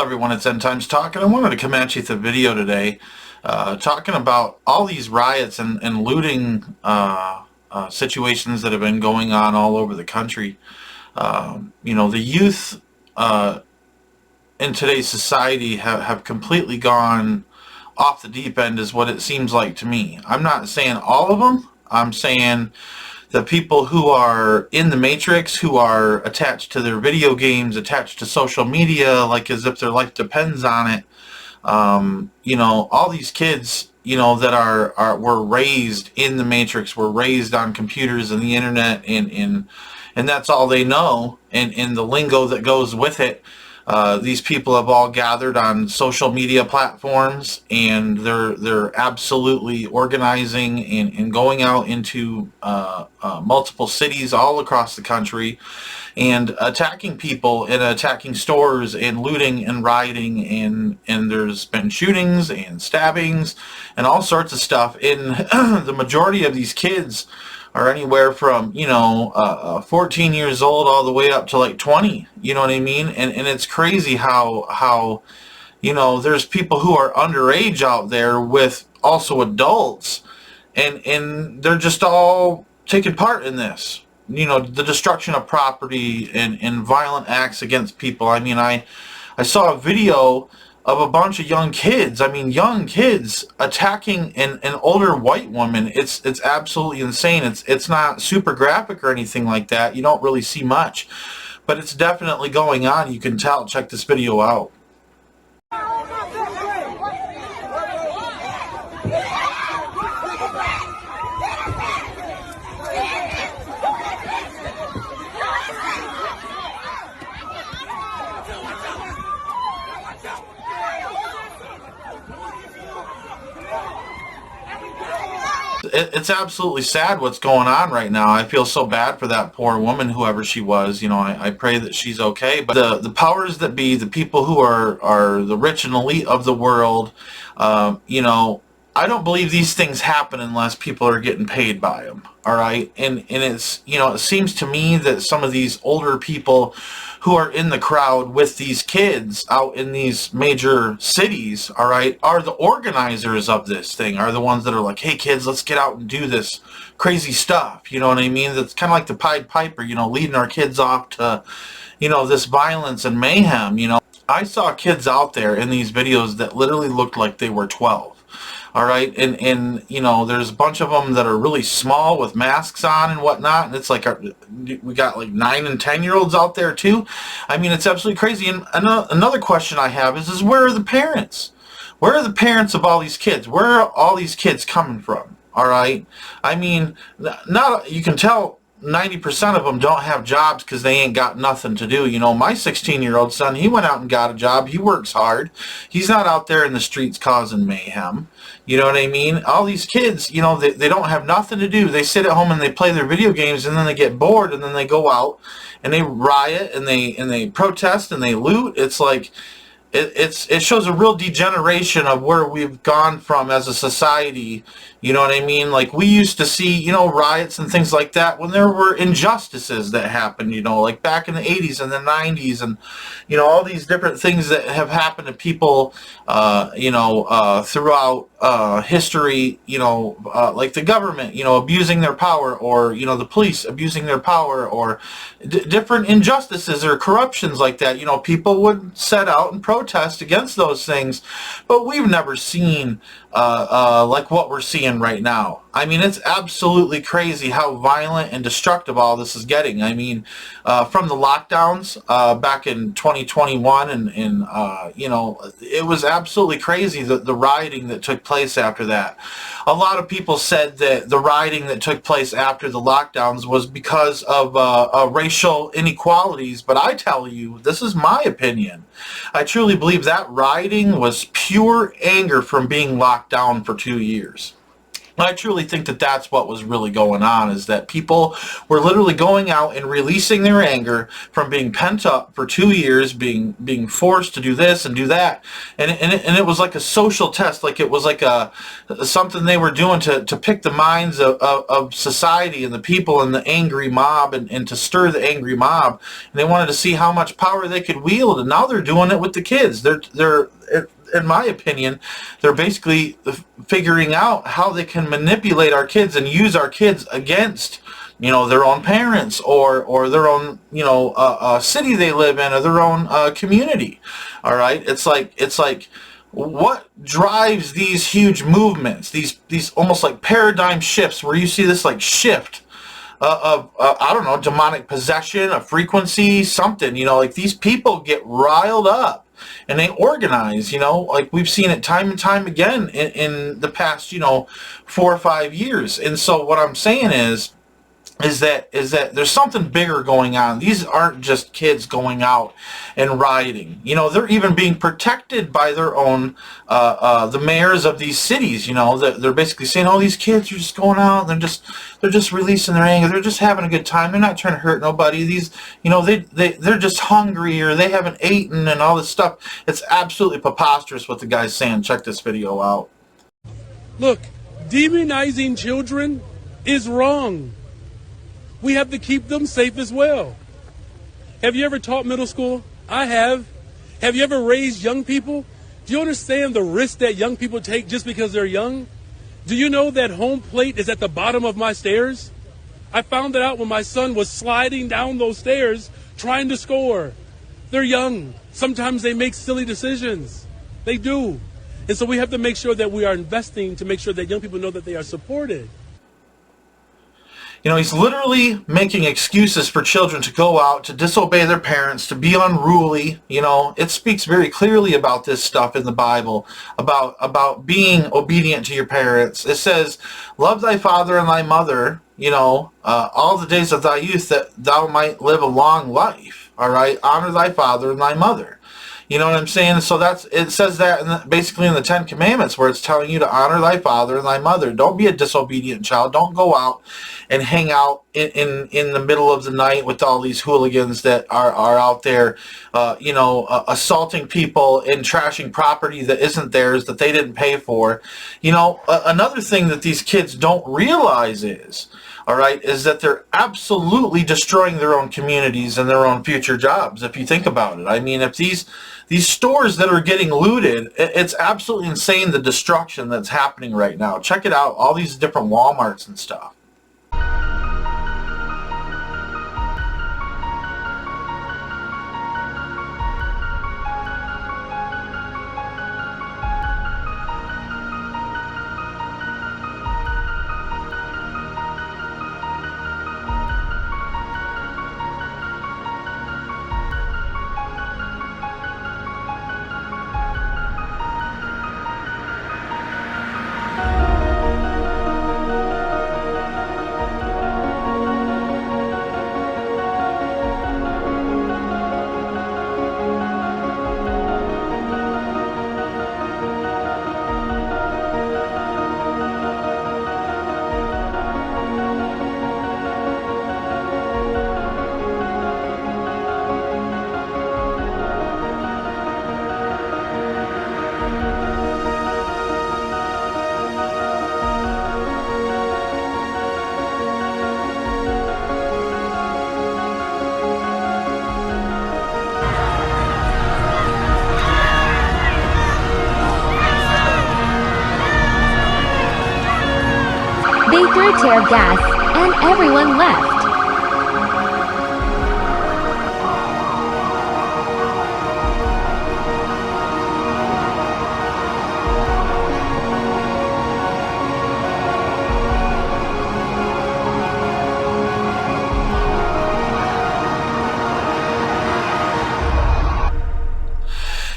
Hello everyone, it's End Times Talk, and I wanted to come at you with a video today talking about all these riots and looting situations that have been going on all over the country. The youth in today's society have completely gone off the deep end is what it seems like to me. I'm not saying all of them. I'm saying the people who are in the matrix, who are attached to their video games, attached to social media, like as if their life depends on it. All these kids, that were raised in the matrix, were raised on computers and the internet, and that's all they know, and the lingo that goes with it. These people have all gathered on social media platforms, and they're absolutely organizing and going out into multiple cities all across the country and attacking people and attacking stores and looting and rioting, and there's been shootings and stabbings and all sorts of stuff. And the majority of these kids are anywhere from 14 years old all the way up to like 20, you know what I mean? And it's crazy how there's people who are underage out there with also adults, and they're just all taking part in this, the destruction of property and violent acts against people. I mean, I saw a video of a bunch of young kids attacking an older white woman. It's absolutely insane. It's not super graphic or anything like that. You don't really see much, but it's definitely going on. You can tell. Check this video out. It's absolutely sad what's going on right now. I feel so bad for that poor woman, whoever she was. I pray that she's okay. But the powers that be, the people who are the rich and elite of the world, I don't believe these things happen unless people are getting paid by them. All right, and it's it seems to me that some of these older people who are in the crowd with these kids out in these major cities, all right, are the organizers of this thing, are the ones that are like, hey kids, let's get out and do this crazy stuff. You know what I mean? That's kind of like the Pied Piper, leading our kids off to, this violence and mayhem. I saw kids out there in these videos that literally looked like they were 12. All right, and there's a bunch of them that are really small with masks on and whatnot, and it's like we got like 9 and 10-year-olds out there too. I mean, it's absolutely crazy. And another question I have is where are the parents? Where are the parents of all these kids? Where are all these kids coming from? All right, I mean, you can tell 90% of them don't have jobs because they ain't got nothing to do. My 16-year-old son, he went out and got a job. He works hard. He's not out there in the streets causing mayhem. You know what I mean? All these kids, they don't have nothing to do. They sit at home and they play their video games, and then they get bored, and then they go out and they riot and they protest and they loot. It's like it shows a real degeneration of where we've gone from as a society. You know what I mean? Like, we used to see, riots and things like that when there were injustices that happened, like back in the 80s and the 90s, and, all these different things that have happened to people, throughout history, like the government, abusing their power, or, the police abusing their power, or different injustices or corruptions like that. People would set out and protest against those things, but we've never seen like what we're seeing right now. I mean, it's absolutely crazy how violent and destructive all this is getting. I mean, from the lockdowns back in 2021, and it was absolutely crazy, the rioting that took place after that. A lot of people said that the rioting that took place after the lockdowns was because of racial inequalities, but I tell you, this is my opinion. I truly believe that rioting was pure anger from being locked down for 2 years. I truly think that that's what was really going on, is that people were literally going out and releasing their anger from being pent up for 2 years, being forced to do this and do that, and it was like a social test, like it was like a something they were doing to pick the minds of society and the people and the angry mob, and to stir the angry mob, and they wanted to see how much power they could wield, and now they're doing it with the kids. They're in my opinion, they're basically figuring out how they can manipulate our kids and use our kids against, their own parents, or their own, city they live in, or their own community. All right, it's like what drives these huge movements, these almost like paradigm shifts, where you see this like shift of I don't know, demonic possession, a frequency, something. Like these people get riled up and they organize, like we've seen it time and time again in the past, 4 or 5 years. And so what I'm saying is that there's something bigger going on. These aren't just kids going out and rioting. They're even being protected by their own, the mayors of these cities. They're basically saying, oh, these kids are just going out, and they're just releasing their anger. They're just having a good time. They're not trying to hurt nobody. These, they're just hungry, or they haven't eaten, and all this stuff. It's absolutely preposterous what the guy's saying. Check this video out. Look, demonizing children is wrong. We have to keep them safe as well. Have you ever taught middle school? I have. Have you ever raised young people? Do you understand the risk that young people take just because they're young? Do you know that home plate is at the bottom of my stairs? I found that out when my son was sliding down those stairs trying to score. They're young. Sometimes they make silly decisions. They do. And so we have to make sure that we are investing to make sure that young people know that they are supported. He's literally making excuses for children to go out, to disobey their parents, to be unruly. It speaks very clearly about this stuff in the Bible, about being obedient to your parents. It says, love thy father and thy mother, all the days of thy youth, that thou might live a long life. All right? Honor thy father and thy mother. You know what I'm saying? So it says that basically in the 10 Commandments, where it's telling you to honor thy father and thy mother. Don't be a disobedient child. Don't go out and hang out in the middle of the night with all these hooligans that are out there, assaulting people and trashing property that isn't theirs, that they didn't pay for. Another thing that these kids don't realize is that they're absolutely destroying their own communities and their own future jobs, if you think about it. I mean, if these stores that are getting looted, it's absolutely insane, the destruction that's happening right now. Check it out, all these different Walmarts and stuff. They threw tear gas, and everyone left.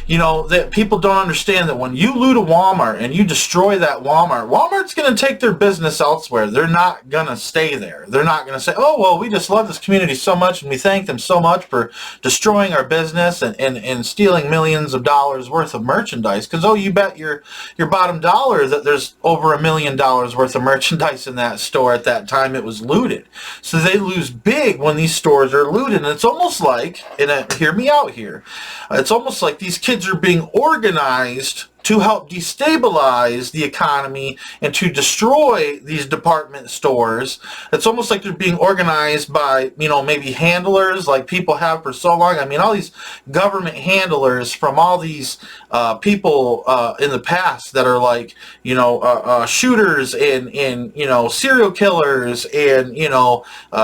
that people don't understand that when you loot a Walmart and you destroy that Walmart's going to take their business elsewhere. They're not going to stay there. They're not going to say, oh, well, we just love this community so much and we thank them so much for destroying our business and stealing millions of dollars worth of merchandise. Because, oh, you bet your bottom dollar that there's over $1 million worth of merchandise in that store at that time it was looted. So they lose big when these stores are looted. And it's almost like, hear me out here, it's almost like these kids are being organized to help destabilize the economy and to destroy these department stores. It's almost like they're being organized by, maybe handlers like people have for so long. I mean, all these government handlers from all these people in the past that are like, shooters and serial killers and,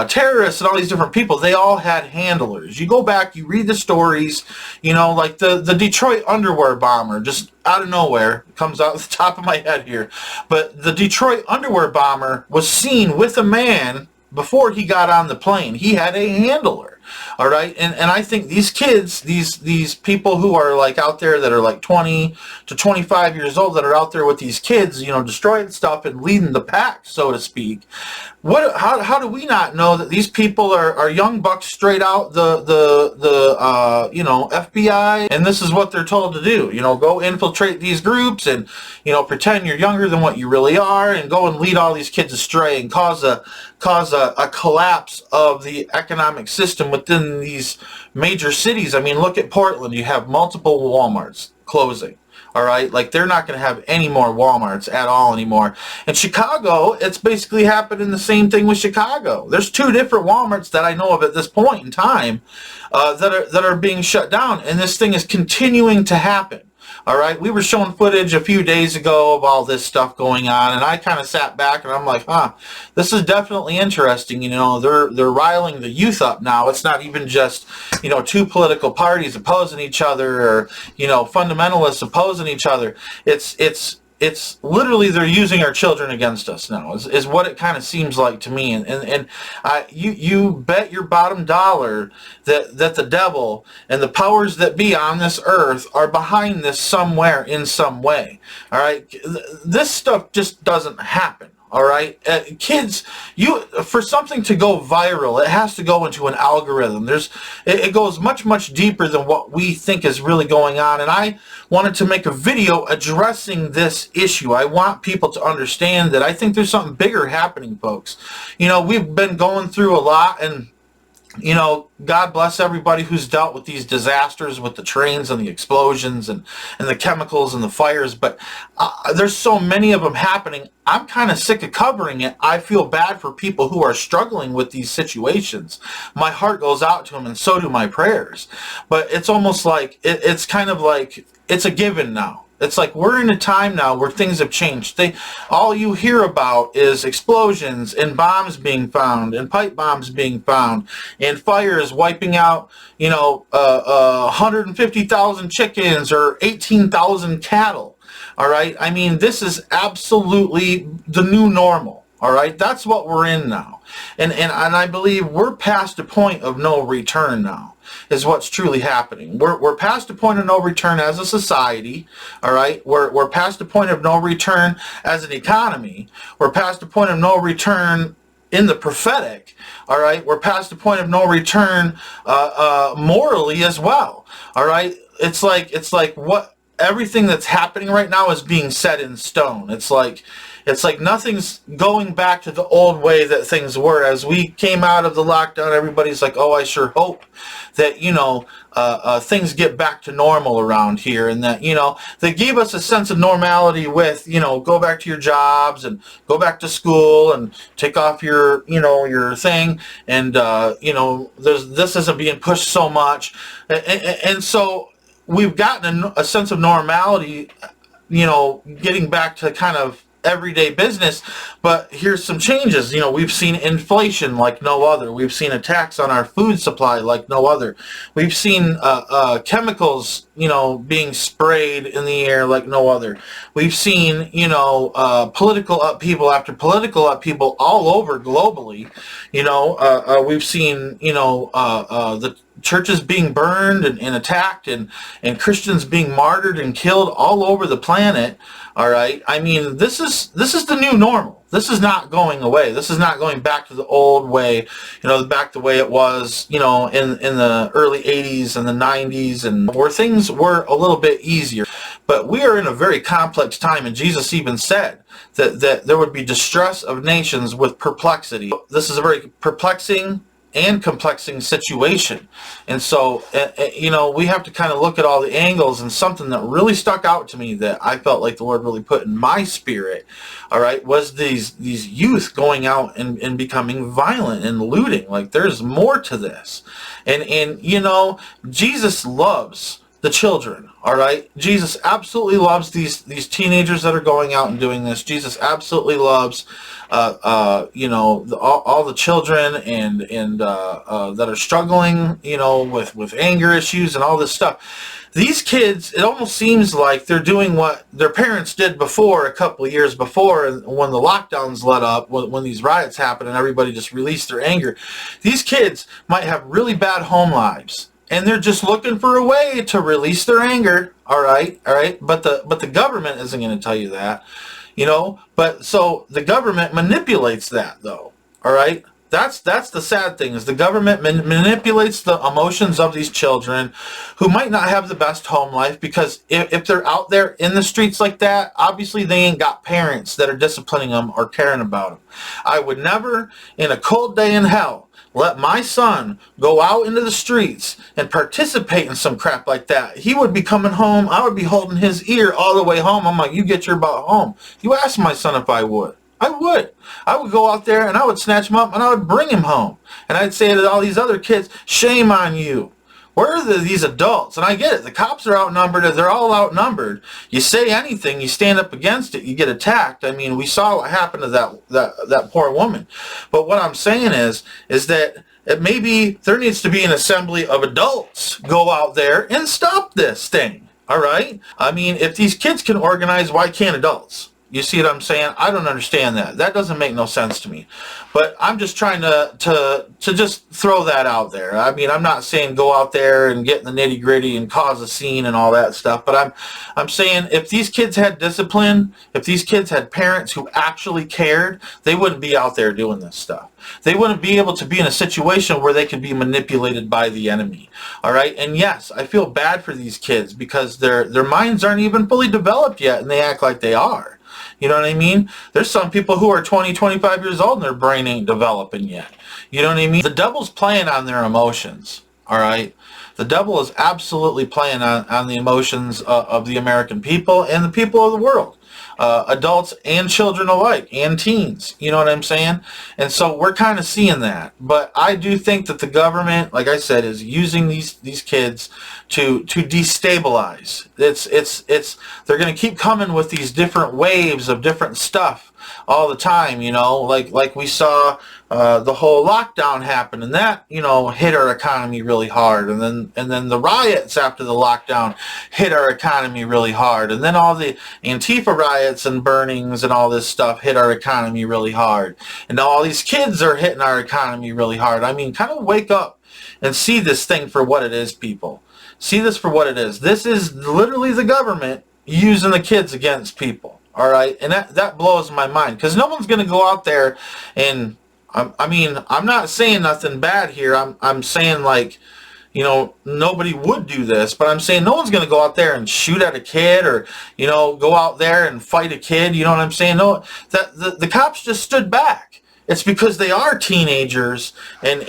terrorists and all these different people, they all had handlers. You go back, you read the stories, like the Detroit underwear bomber, just out of nowhere, comes out at the top of my head here, but the Detroit underwear bomber was seen with a man before he got on the plane. He had a handler. All right, and I think these kids, these people who are like out there that are like 20 to 25 years old that are out there with these kids, destroying stuff and leading the pack, so to speak. How do we not know that these people are young bucks straight out the FBI, and this is what they're told to do? Go infiltrate these groups and pretend you're younger than what you really are, and go and lead all these kids astray and cause a collapse of the economic system within these major cities. I mean, look at Portland. You have multiple Walmarts closing. All right, like they're not going to have any more Walmarts at all anymore. In Chicago, it's basically happening the same thing with Chicago. There's 2 different Walmarts that I know of at this point in time that are being shut down, and this thing is continuing to happen. All right, we were showing footage a few days ago of all this stuff going on, and I kind of sat back and I'm like, this is definitely interesting. They're riling the youth up now. It's not even just 2 political parties opposing each other, or fundamentalists opposing each other. It's literally they're using our children against us now, is what it kind of seems like to me. And you bet your bottom dollar that the devil and the powers that be on this earth are behind this somewhere in some way. All right, this stuff just doesn't happen. All right, kids, for something to go viral, it has to go into an algorithm. It goes much deeper than what we think is really going on. And I wanted to make a video addressing this issue. I want people to understand that I think there's something bigger happening, folks. We've been going through a lot, and God bless everybody who's dealt with these disasters with the trains and the explosions and the chemicals and the fires, but there's so many of them happening. I'm kind of sick of covering it. I feel bad for people who are struggling with these situations. My heart goes out to them, and so do my prayers. But it's almost like, it's kind of like, it's a given now. It's like we're in a time now where things have changed. All you hear about is explosions and bombs being found and pipe bombs being found and fires wiping out, 150,000 chickens or 18,000 cattle. All right. I mean, this is absolutely the new normal. All right. That's what we're in now. And I believe we're past a point of no return now, is what's truly happening. We're past a point of no return as a society. All right. We're past a point of no return as an economy. We're past a point of no return in the prophetic. All right. We're past the point of no return morally as well. All right. It's like what everything that's happening right now is being set in stone. It's like nothing's going back to the old way that things were. As we came out of the lockdown, everybody's like, oh, I sure hope that, things get back to normal around here, and that, they gave us a sense of normality with, go back to your jobs and go back to school and take off your, your thing. And, this isn't being pushed so much. And so we've gotten a sense of normality, getting back to kind of everyday business. But here's some changes. We've seen inflation like no other. We've seen attacks on our food supply like no other. We've seen chemicals, being sprayed in the air like no other. We've seen, political upheaval after political upheaval all over globally. We've seen, the churches being burned and attacked, and Christians being martyred and killed all over the planet. All right. I mean, this is the new normal. This is not going away. This is not going back to the old way, back the way it was, in the early 80s and the 90s, and where things were a little bit easier. But we are in a very complex time, and Jesus even said that there would be distress of nations with perplexity. This is a very perplexing and complexing situation. And so, we have to kind of look at all the angles, and something that really stuck out to me that I felt like the Lord really put in my spirit, all right, was these youth going out and becoming violent and looting. Like, there's more to this. And Jesus loves the children, all right? Jesus absolutely loves these teenagers that are going out and doing this. Jesus absolutely loves all the children and that are struggling, with anger issues and all this stuff. These kids, it almost seems like they're doing what their parents did before, a couple of years before, when the lockdowns let up, when these riots happened and everybody just released their anger. These kids might have really bad home lives, and they're just looking for a way to release their anger. All right. But the government isn't going to tell you that, But so the government manipulates that, though. All right. That's the sad thing, is the government manipulates the emotions of these children who might not have the best home life, because if they're out there in the streets like that, obviously they ain't got parents that are disciplining them or caring about them. I would never, in a cold day in hell, let my son go out into the streets and participate in some crap like that. He would be coming home. I would be holding his ear all the way home. I'm like, you get your butt home. You asked my son if I would. I would. I would go out there and I would snatch him up and I would bring him home. And I'd say to all these other kids, shame on you. Where are these adults? And I get it. The cops are outnumbered. They're all outnumbered. You say anything, you stand up against it, you get attacked. I mean, we saw what happened to that poor woman. But what I'm saying is that maybe there needs to be an assembly of adults go out there and stop this thing. All right? I mean, if these kids can organize, why can't adults? You see what I'm saying? I don't understand that. That doesn't make no sense to me. But I'm just trying to just throw that out there. I mean, I'm not saying go out there and get in the nitty gritty and cause a scene and all that stuff. But I'm saying if these kids had discipline, if these kids had parents who actually cared, they wouldn't be out there doing this stuff. They wouldn't be able to be in a situation where they could be manipulated by the enemy. All right? And yes, I feel bad for these kids because their minds aren't even fully developed yet, and they act like they are. You know what I mean? There's some people who are 20, 25 years old and their brain ain't developing yet. You know what I mean? The devil's playing on their emotions, all right? The devil is absolutely playing on the emotions of the American people and the people of the world. Adults and children alike, and teens. You know what I'm saying? And so we're kind of seeing that. But I do think that the government, like I said, is using these kids to destabilize. They're going to keep coming with these different waves of different stuff all the time, like we saw the whole lockdown happen, and that hit our economy really hard, and then the riots after the lockdown hit our economy really hard, and then all the Antifa riots and burnings and all this stuff hit our economy really hard, and now all these kids are hitting our economy really hard. I mean, kind of wake up and see this thing for what it is, people. See this for what it is. This is literally the government using the kids against people. All right, and that blows my mind, because no one's going to go out there and, I'm not saying nothing bad here. I'm saying, like, nobody would do this, but I'm saying no one's going to go out there and shoot at a kid or, go out there and fight a kid. You know what I'm saying? No, the cops just stood back. It's because they are teenagers, and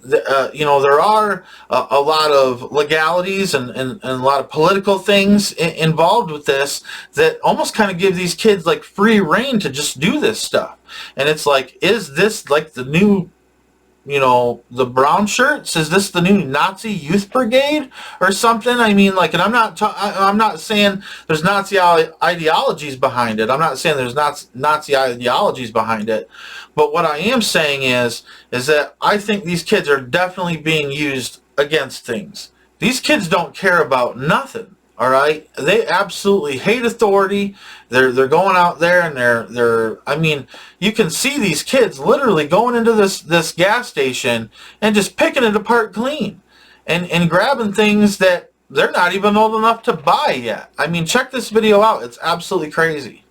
there are a lot of legalities and a lot of political things involved with this that almost kind of give these kids like free reign to just do this stuff. And it's like, is this like the new, the brown shirts? Is this the new Nazi youth brigade or something? I mean, like, and I'm not saying there's Nazi ideologies behind it. I'm not saying there's Nazi ideologies behind it. But what I am saying is that I think these kids are definitely being used against things. These kids don't care about nothing. All right, they absolutely hate authority. They're going out there and they're. I mean, you can see these kids literally going into this gas station and just picking it apart clean, and grabbing things that they're not even old enough to buy yet. I mean, check this video out. It's absolutely crazy.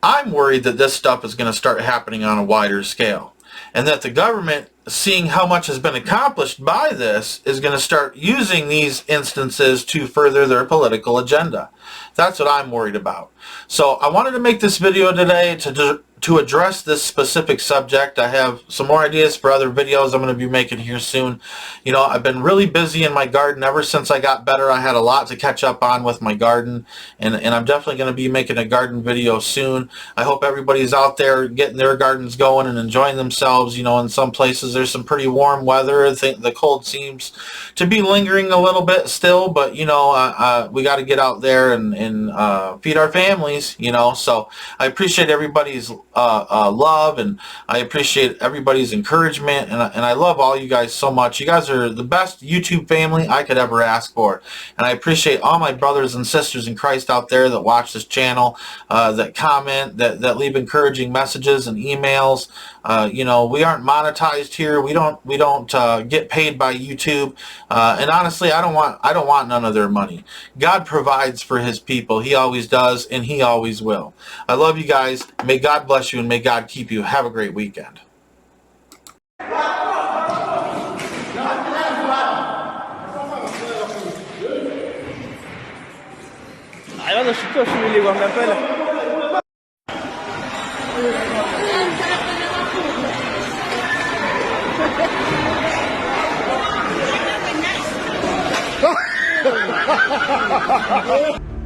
I'm worried that this stuff is going to start happening on a wider scale, and that the government, seeing how much has been accomplished by this, is going to start using these instances to further their political agenda. That's what I'm worried about. So I wanted to make this video today to address this specific subject. I have some more ideas for other videos I'm going to be making here soon. You know, I've been really busy in my garden ever since I got better. I had a lot to catch up on with my garden, and I'm definitely going to be making a garden video soon. I hope everybody's out there getting their gardens going and enjoying themselves. You know, in some places there's some pretty warm weather. I think the cold seems to be lingering a little bit still, but you know, we got to get out there and feed our families, you know. So I appreciate everybody's love, and I appreciate everybody's encouragement, and I love all you guys so much. You guys are the best YouTube family I could ever ask for, and I appreciate all my brothers and sisters in Christ out there that watch this channel, that comment, that leave encouraging messages and emails. You know, we aren't monetized here. We don't get paid by YouTube, and honestly, I don't want none of their money. God provides for His people. He always does, and He always will. I love you guys. May God bless you, and may God keep you. Have a great weekend. Ayun, ito, sumiliwang na pala. Ha ha ha ha ha!